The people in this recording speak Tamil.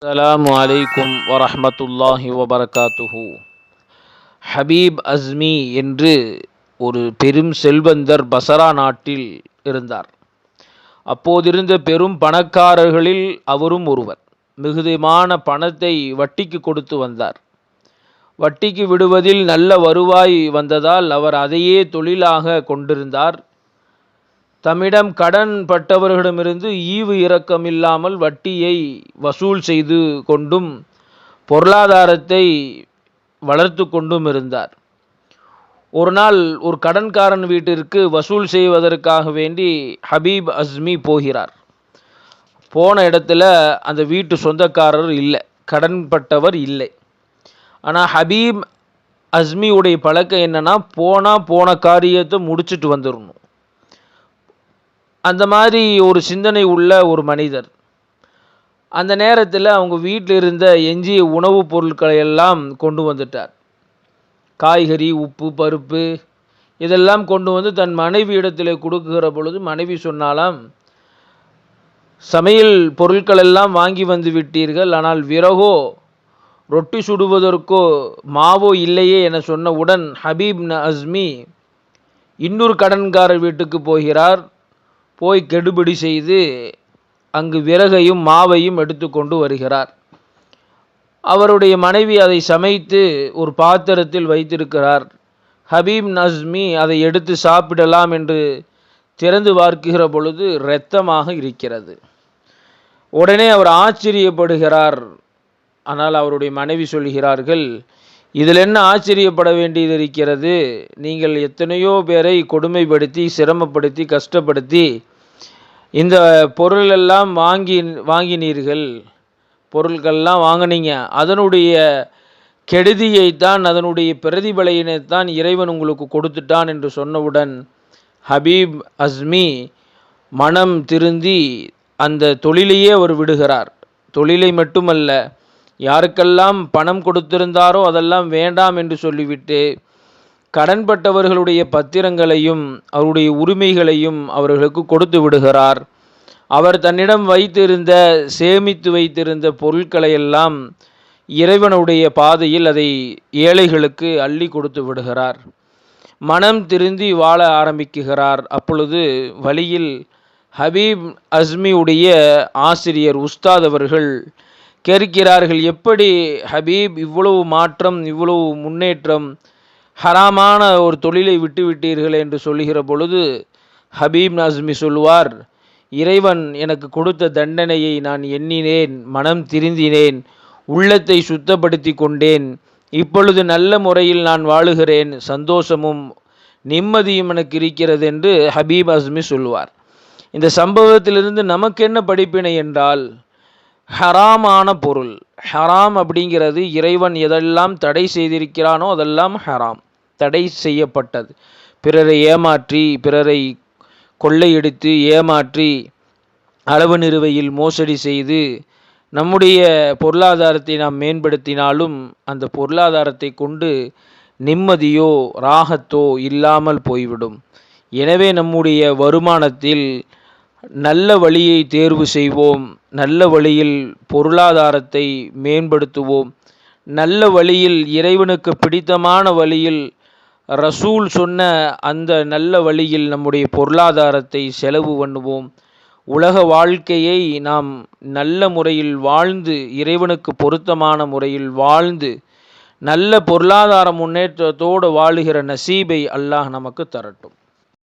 அஸ்ஸலாமு அலைக்கும் வரஹ்மத்துல்லாஹி வபரகாத்துஹு. ஹபீப் அஸ்மி என்று ஒரு பெரும் செல்வந்தர் பசரா நாட்டில் இருந்தார். அப்போதிருந்த பெரும் பணக்காரர்களில் அவரும் ஒருவர். மிகுதியான பணத்தை வட்டிக்கு கொடுத்து வந்தார். வட்டிக்கு விடுவதில் நல்ல வருவாய் வந்ததால் அவர் அதையே தொழிலாக கொண்டிருந்தார். தம்மிடம் கடன் பட்டவர்களிடமிருந்து ஈவு இரக்கம் இல்லாமல் வட்டியை வசூல் செய்து கொண்டும் பொருளாதாரத்தை வளர்த்து கொண்டும் இருந்தார். ஒரு நாள் ஒரு கடன்காரன் வீட்டிற்கு வசூல் செய்வதற்காக வேண்டி ஹபீப் அஸ்மி போகிறார். போன இடத்துல அந்த வீட்டு சொந்தக்காரர் இல்லை, கடன்பட்டவர் இல்லை. ஆனால் ஹபீப் அஸ்மியுடைய பழக்கம் என்னன்னா, போன காரியத்தை முடிச்சுட்டு வந்துடணும். அந்த மாதிரி ஒரு சிந்தனை உள்ள ஒரு மனிதர். அந்த நேரத்தில் அவங்க வீட்டில் இருந்த எஞ்சிய உணவுப் பொருட்களை எல்லாம் கொண்டு வந்துட்டார். காய்கறி, உப்பு, பருப்பு இதெல்லாம் கொண்டு வந்து தன் மனைவி இடத்தில் கொடுக்குகிற பொழுது மனைவி சொன்னாலாம், சமையல் பொருட்கள் எல்லாம் வாங்கி வந்து விட்டீர்கள், ஆனால் விறகோ ரொட்டி சுடுவதற்கோ மாவோ இல்லையே என சொன்னவுடன் ஹபீப் அஸ்மி இன்னொரு கடன்காரர் வீட்டுக்கு போகிறார். போய் கெடுபிடி செய்து அங்கு விறகையும் மாவையும் எடுத்து கொண்டு வருகிறார். அவருடைய மனைவி அதை சமைத்து ஒரு பாத்திரத்தில் வைத்திருக்கிறார். ஹபீப் அஸ்மி அதை எடுத்து சாப்பிடலாம் என்று திறந்து பார்க்கிற பொழுது இரத்தமாக இருக்கிறது. உடனே அவர் ஆச்சரியப்படுகிறார். ஆனால் அவருடைய மனைவி சொல்கிறார்கள், இதில் என்ன ஆச்சரியப்பட வேண்டியது இருக்கிறது? நீங்கள் எத்தனையோ பேரை கொடுமைப்படுத்தி, சிரமப்படுத்தி, கஷ்டப்படுத்தி இந்த பொருளெல்லாம் வாங்கினீர்கள், பொருட்கள்லாம் வாங்கினீங்க. அதனுடைய கெடுதியைத்தான், அதனுடைய பிரதிபலனைத்தான் இறைவன் உங்களுக்கு கொடுத்துட்டான் என்று சொன்னவுடன் ஹபீப் அஸ்மி மனம் திருந்தி அந்த தொழிலையே அவர் விடுகிறார். தொழிலை மட்டுமல்ல, யாருக்கெல்லாம் பணம் கொடுத்திருந்தாரோ அதெல்லாம் வேண்டாம் என்று சொல்லிவிட்டு கடன்பட்டவர்களுடைய பத்திரங்களையும் அவருடைய உரிமைகளையும் அவர்களுக்கு கொடுத்து விடுகிறார். அவர் தன்னிடம் சேமித்து வைத்திருந்த பொருட்களை எல்லாம் இறைவனுடைய பாதையில் அதை ஏழைகளுக்கு அள்ளி கொடுத்து விடுகிறார். மனம் திருந்தி வாழ ஆரம்பிக்குகிறார். அப்பொழுது வழியில் ஹபீப் அஸ்மியுடைய ஆசிரியர் உஸ்தாத் அவர்கள் கேட்கிறார்கள், எப்படி ஹபீப் இவ்வளவு மாற்றம், இவ்வளவு முன்னேற்றம், ஹராமான ஒரு தொழிலை விட்டுவிட்டீர்கள் என்று சொல்லுகிற பொழுது ஹபீப் அஸ்மி சொல்லுவார், இறைவன் எனக்கு கொடுத்த தண்டனையை நான் எண்ணினேன், மனம் திருந்தினேன், உள்ளத்தை சுத்தப்படுத்தி கொண்டேன். இப்பொழுது நல்ல முறையில் நான் வாழுகிறேன், சந்தோஷமும் நிம்மதியும் எனக்கு இருக்கிறது என்று ஹபீப் அஸ்மி சொல்லுவார். இந்த சம்பவத்திலிருந்து நமக்கு என்ன படிப்பினை என்றால், ஹராமான பொருள், ஹராம் அப்படிங்கிறது இறைவன் எதெல்லாம் தடை செய்திருக்கிறானோ அதெல்லாம் ஹராம், தடை செய்யப்பட்டது. பிறரை ஏமாற்றி, பிறரை கொள்ளையடித்து ஏமாற்றி, அளவு நிறுவையில் மோசடி செய்து நம்முடைய பொருளாதாரத்தை நாம் மேம்படுத்தினாலும் அந்த பொருளாதாரத்தை கொண்டு நிம்மதியோ ராகத்தோ இல்லாமல் போய்விடும். எனவே நம்முடைய வருமானத்தில் நல்ல வழியை தேர்வு செய்வோம், நல்ல வழியில் பொருளாதாரத்தை மேம்படுத்துவோம், நல்ல வழியில் இறைவனுக்கு பிடித்தமான வழியில் ரசூல் சொன்ன அந்த நல்ல வழியில் நம்முடைய பொருளாதாரத்தை செலவு பண்ணுவோம். உலக வாழ்க்கையை நாம் நல்ல முறையில் வாழ்ந்து, இறைவனுக்கு பொருத்தமான முறையில் வாழ்ந்து, நல்ல பொருளாதார முன்னேற்றத்தோடு வாழுகிற நசீபை அல்லாஹ் நமக்கு தரட்டும்.